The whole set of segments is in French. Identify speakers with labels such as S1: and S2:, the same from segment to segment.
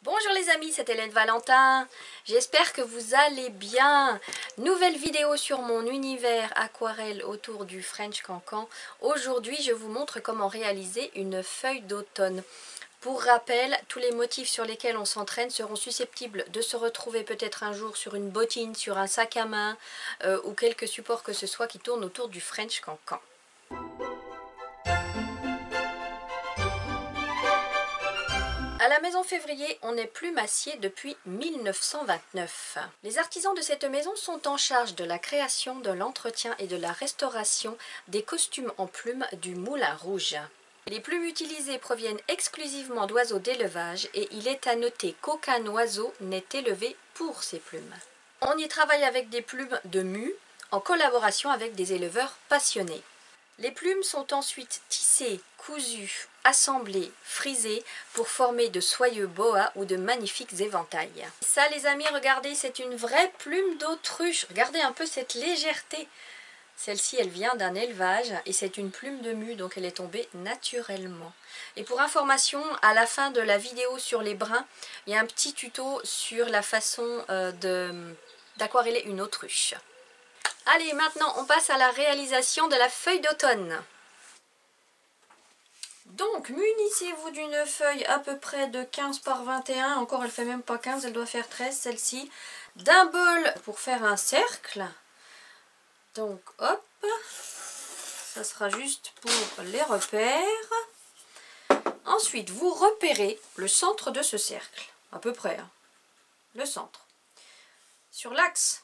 S1: Bonjour les amis, c'est Hélène Valentin. J'espère que vous allez bien. Nouvelle vidéo sur mon univers aquarelle autour du French Cancan. Aujourd'hui, je vous montre comment réaliser une feuille d'automne. Pour rappel, tous les motifs sur lesquels on s'entraîne seront susceptibles de se retrouver peut-être un jour sur une bottine, sur un sac à main ou quelque support que ce soit qui tourne autour du French Cancan. À la maison Février, on est plumassier depuis 1929. Les artisans de cette maison sont en charge de la création, de l'entretien et de la restauration des costumes en plumes du Moulin Rouge. Les plumes utilisées proviennent exclusivement d'oiseaux d'élevage et il est à noter qu'aucun oiseau n'est élevé pour ces plumes. On y travaille avec des plumes de mue en collaboration avec des éleveurs passionnés. Les plumes sont ensuite tissées, cousues, assemblées, frisées pour former de soyeux boas ou de magnifiques éventails. Ça les amis, regardez, c'est une vraie plume d'autruche. Regardez un peu cette légèreté. Celle-ci, elle vient d'un élevage et c'est une plume de mue, donc elle est tombée naturellement. Et pour information, à la fin de la vidéo sur les brins, il y a un petit tuto sur la façon d'aquareller une autruche. Allez, maintenant on passe à la réalisation de la feuille d'automne. Donc, munissez-vous d'une feuille à peu près de 15 par 21. Encore, elle fait même pas 15, elle doit faire 13, celle-ci. D'un bol pour faire un cercle. Donc, hop. Ça sera juste pour les repères. Ensuite, vous repérez le centre de ce cercle. À peu près, hein. Le centre. Sur l'axe,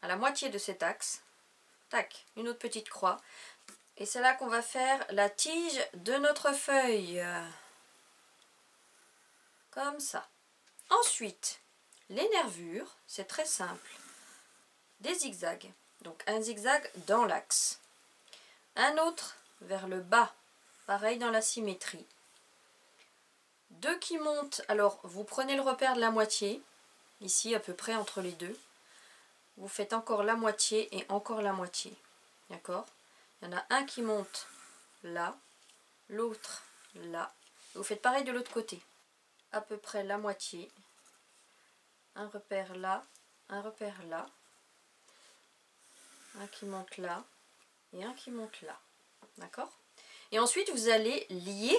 S1: à la moitié de cet axe, tac, une autre petite croix. Et c'est là qu'on va faire la tige de notre feuille. Comme ça. Ensuite, les nervures, c'est très simple. Des zigzags. Donc un zigzag dans l'axe. Un autre vers le bas. Pareil dans la symétrie. Deux qui montent. Alors, vous prenez le repère de la moitié. Ici, à peu près entre les deux. Vous faites encore la moitié et encore la moitié. D'accord ? Il y en a un qui monte là, l'autre là. Vous faites pareil de l'autre côté. À peu près la moitié. Un repère là, un repère là. Un qui monte là et un qui monte là. D'accord ? Et ensuite, vous allez lier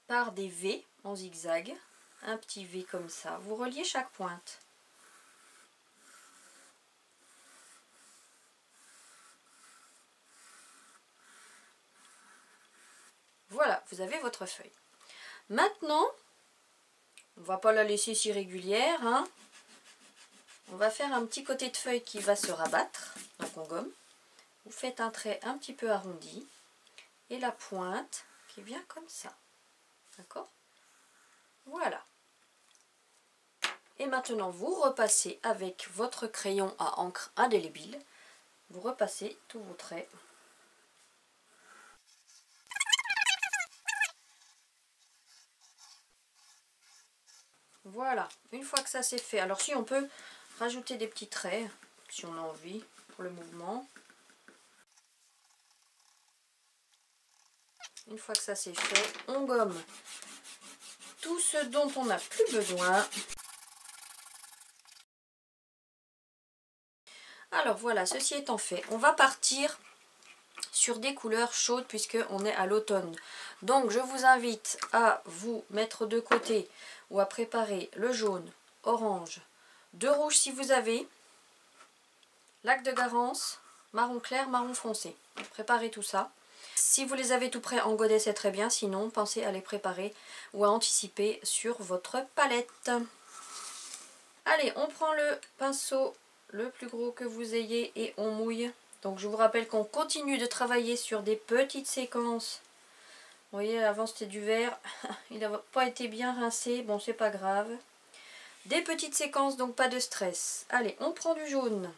S1: par des V en zigzag. Un petit V comme ça. Vous reliez chaque pointe. Voilà, vous avez votre feuille. Maintenant, on ne va pas la laisser si régulière, hein. On va faire un petit côté de feuille qui va se rabattre, donc on gomme. Vous faites un trait un petit peu arrondi et la pointe qui vient comme ça. D'accord ? Voilà. Et maintenant, vous repassez avec votre crayon à encre indélébile. Vous repassez tous vos traits. Voilà, une fois que ça c'est fait, alors si on peut rajouter des petits traits, si on a envie, pour le mouvement. Une fois que ça c'est fait, on gomme tout ce dont on n'a plus besoin. Alors voilà, ceci étant fait, on va partir sur des couleurs chaudes puisqu'on est à l'automne. Donc je vous invite à vous mettre de côté ou à préparer le jaune, orange, de rouge si vous avez, lac de Garance, marron clair, marron foncé. Préparez tout ça. Si vous les avez tout prêts en godet, c'est très bien. Sinon, pensez à les préparer ou à anticiper sur votre palette. Allez, on prend le pinceau le plus gros que vous ayez et on mouille. Donc je vous rappelle qu'on continue de travailler sur des petites séquences. Vous voyez, avant c'était du vert. Il n'a pas été bien rincé. Bon, c'est pas grave. Des petites séquences, donc pas de stress. Allez, on prend du jaune.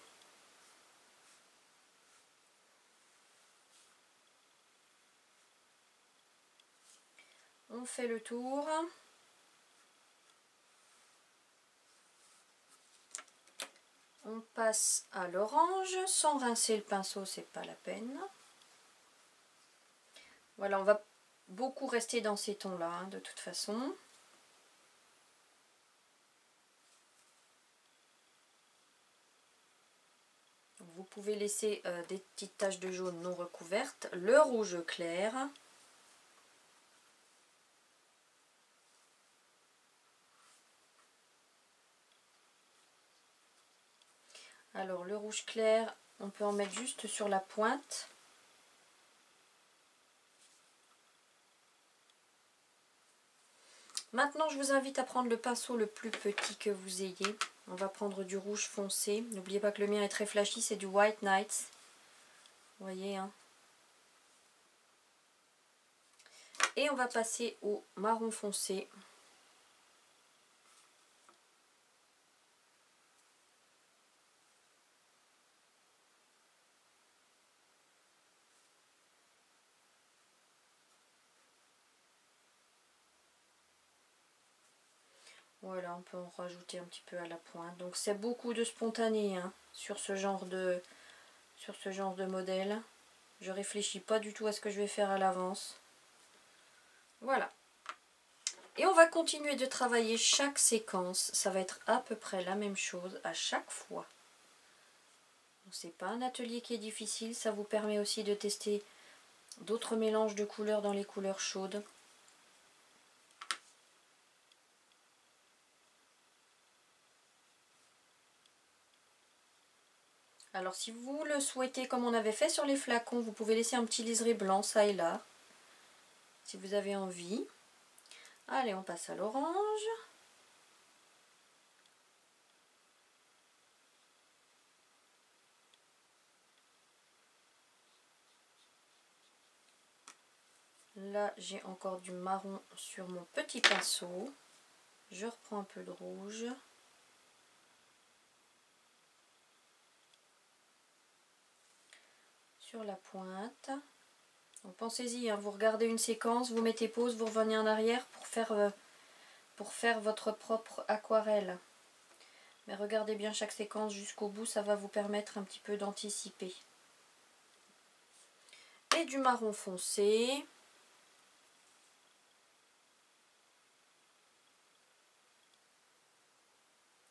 S1: On fait le tour. On passe à l'orange. Sans rincer le pinceau, c'est pas la peine. Voilà, on va beaucoup rester dans ces tons-là, hein, de toute façon. pouvez laisser des petites taches de jaune non recouvertes. Le rouge clair. Alors le rouge clair, on peut en mettre juste sur la pointe. Maintenant, je vous invite à prendre le pinceau le plus petit que vous ayez. On va prendre du rouge foncé. N'oubliez pas que le mien est très flashy, c'est du White Nights. Vous voyez, hein. Et on va passer au marron foncé. Voilà, on peut en rajouter un petit peu à la pointe. Donc c'est beaucoup de spontané hein, sur ce genre de modèle. Je réfléchis pas du tout à ce que je vais faire à l'avance. Voilà. Et on va continuer de travailler chaque séquence. Ça va être à peu près la même chose à chaque fois. C'est pas un atelier qui est difficile. Ça vous permet aussi de tester d'autres mélanges de couleurs dans les couleurs chaudes. Alors si vous le souhaitez, comme on avait fait sur les flacons, vous pouvez laisser un petit liseré blanc ça et là, si vous avez envie. Allez, on passe à l'orange. Là, j'ai encore du marron sur mon petit pinceau. Je reprends un peu de rouge. Sur la pointe. Pensez-y, hein, vous regardez une séquence, vous mettez pause, vous revenez en arrière pour faire votre propre aquarelle. Mais regardez bien chaque séquence jusqu'au bout, ça va vous permettre un petit peu d'anticiper. Et du marron foncé.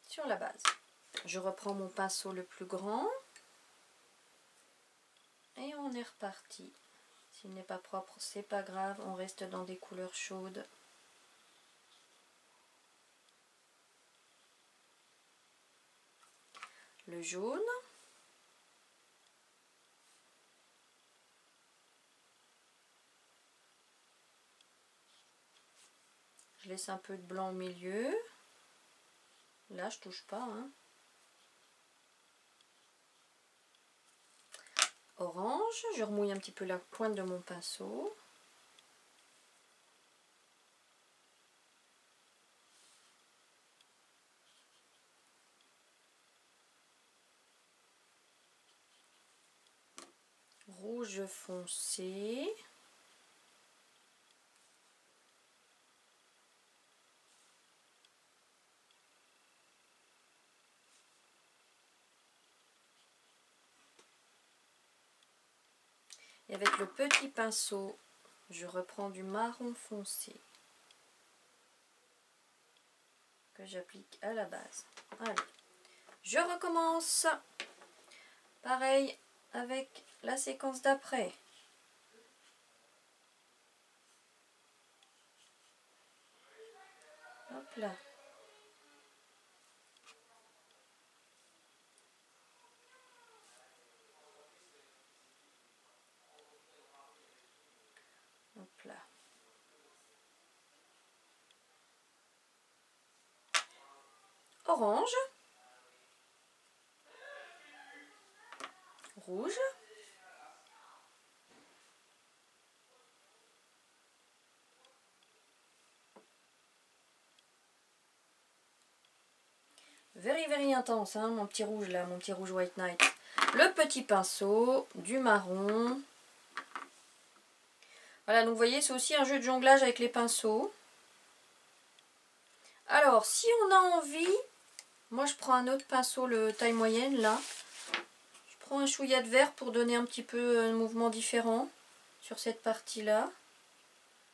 S1: Sur la base. Je reprends mon pinceau le plus grand. Et on est reparti. S'il n'est pas propre, c'est pas grave, on reste dans des couleurs chaudes. Le jaune. Je laisse un peu de blanc au milieu. Là, je touche pas. Hein. Orange, je remouille un petit peu la pointe de mon pinceau. Rouge foncé. Et avec le petit pinceau, je reprends du marron foncé que j'applique à la base. Allez, je recommence. Pareil avec la séquence d'après. Hop là. Hop là. Orange. Rouge. Very intense, hein, mon petit rouge là, mon petit rouge White Night. Le petit pinceau, du marron. Voilà, donc vous voyez, c'est aussi un jeu de jonglage avec les pinceaux. Alors, si on a envie, moi je prends un autre pinceau, le taille moyenne là. Je prends un chouïa de vert pour donner un petit peu un mouvement différent sur cette partie-là.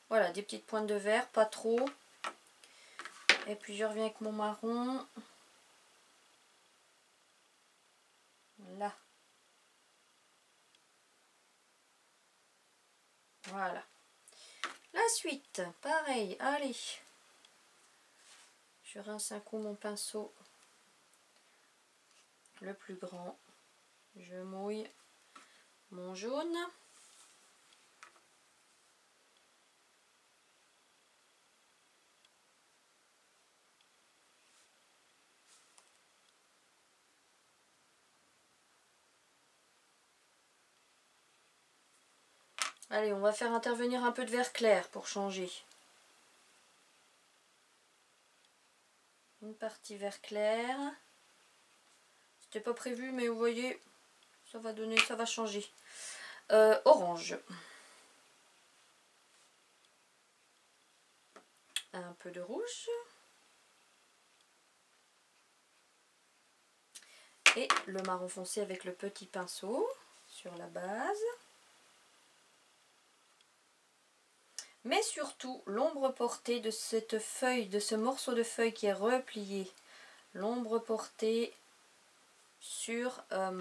S1: Voilà, des petites pointes de vert, pas trop. Et puis je reviens avec mon marron. Là. Voilà. La suite, pareil, allez. Je rince un coup mon pinceau le plus grand. Je mouille mon jaune. Allez, on va faire intervenir un peu de vert clair pour changer. Une partie vert clair. C'était pas prévu, mais vous voyez, ça va donner, ça va changer. Orange. Un peu de rouge. Et le marron foncé avec le petit pinceau sur la base. Mais surtout, l'ombre portée de cette feuille, de ce morceau de feuille qui est replié. L'ombre portée sur la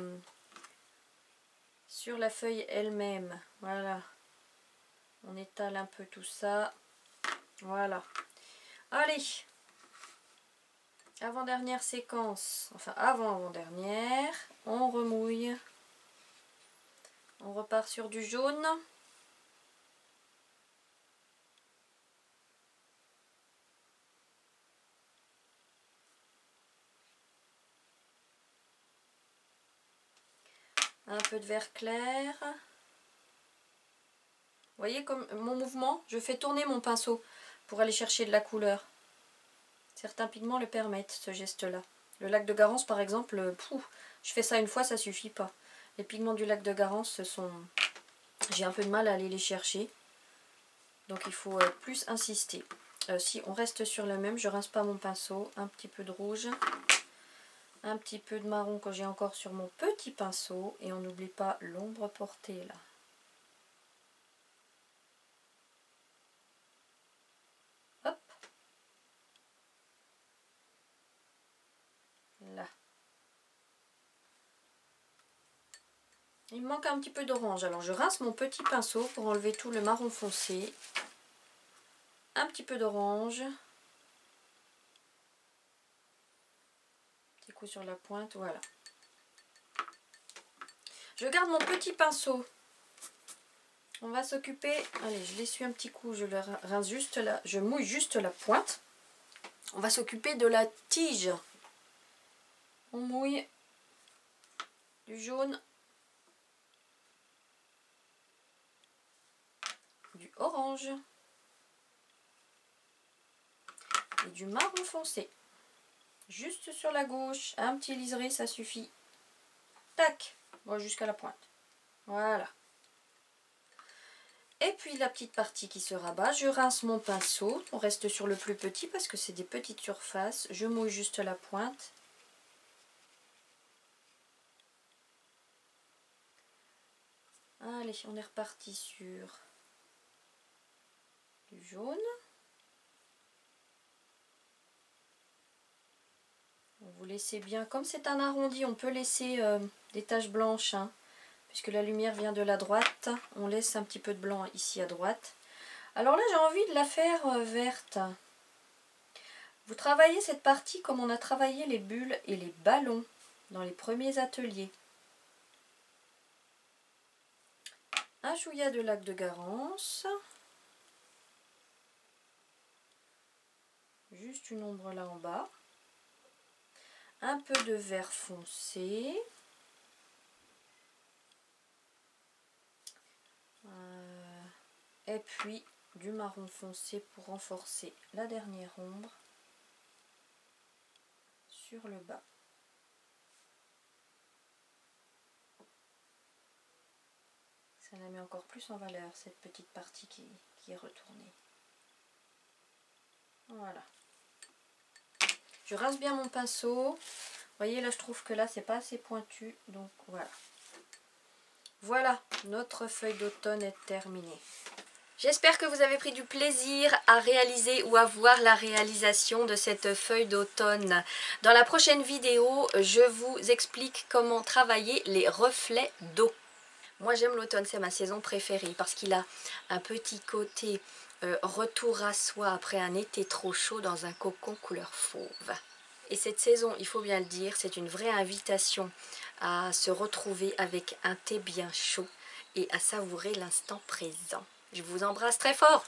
S1: feuille elle-même. Voilà. On étale un peu tout ça. Voilà. Allez. Avant-dernière séquence. Enfin, avant-avant-dernière. On remouille. On repart sur du jaune. Un peu de vert clair. Vous voyez comme mon mouvement, je fais tourner mon pinceau pour aller chercher de la couleur. Certains pigments le permettent, ce geste-là. Le lac de Garance, par exemple, je fais ça une fois, ça suffit pas. Les pigments du lac de Garance sont... J'ai un peu de mal à aller les chercher. Donc il faut plus insister. Si on reste sur le même, je rince pas mon pinceau. Un petit peu de rouge. Un petit peu de marron que j'ai encore sur mon petit pinceau. Et on n'oublie pas l'ombre portée là. Hop. Là. Il me manque un petit peu d'orange. Alors je rince mon petit pinceau pour enlever tout le marron foncé. Un petit peu d'orange. Petit coup sur la pointe, voilà. Je garde mon petit pinceau. On va s'occuper... Allez, je l'essuie un petit coup, je le rince juste là. Je mouille juste la pointe. On va s'occuper de la tige. On mouille du jaune, du orange et du marron foncé. Juste sur la gauche, un petit liseré, ça suffit. Tac, bon, jusqu'à la pointe. Voilà. Et puis la petite partie qui se rabat, je rince mon pinceau. On reste sur le plus petit parce que c'est des petites surfaces. Je mouille juste la pointe. Allez, on est reparti sur du jaune. Vous laissez bien, comme c'est un arrondi, on peut laisser des taches blanches, hein, puisque la lumière vient de la droite. On laisse un petit peu de blanc ici à droite. Alors là, j'ai envie de la faire verte. Vous travaillez cette partie comme on a travaillé les bulles et les ballons dans les premiers ateliers. Un chouïa de lac de Garance. Juste une ombre là en bas. Un peu de vert foncé. Et puis du marron foncé pour renforcer la dernière ombre sur le bas. Ça la met encore plus en valeur, cette petite partie qui est retournée. Voilà. Je rince bien mon pinceau. Vous voyez, là, je trouve que là, c'est pas assez pointu. Donc, voilà. Voilà, notre feuille d'automne est terminée. J'espère que vous avez pris du plaisir à réaliser ou à voir la réalisation de cette feuille d'automne. Dans la prochaine vidéo, je vous explique comment travailler les reflets d'eau. Moi j'aime l'automne, c'est ma saison préférée parce qu'il a un petit côté retour à soi après un été trop chaud dans un cocon couleur fauve. Et cette saison, il faut bien le dire, c'est une vraie invitation à se retrouver avec un thé bien chaud et à savourer l'instant présent. Je vous embrasse très fort!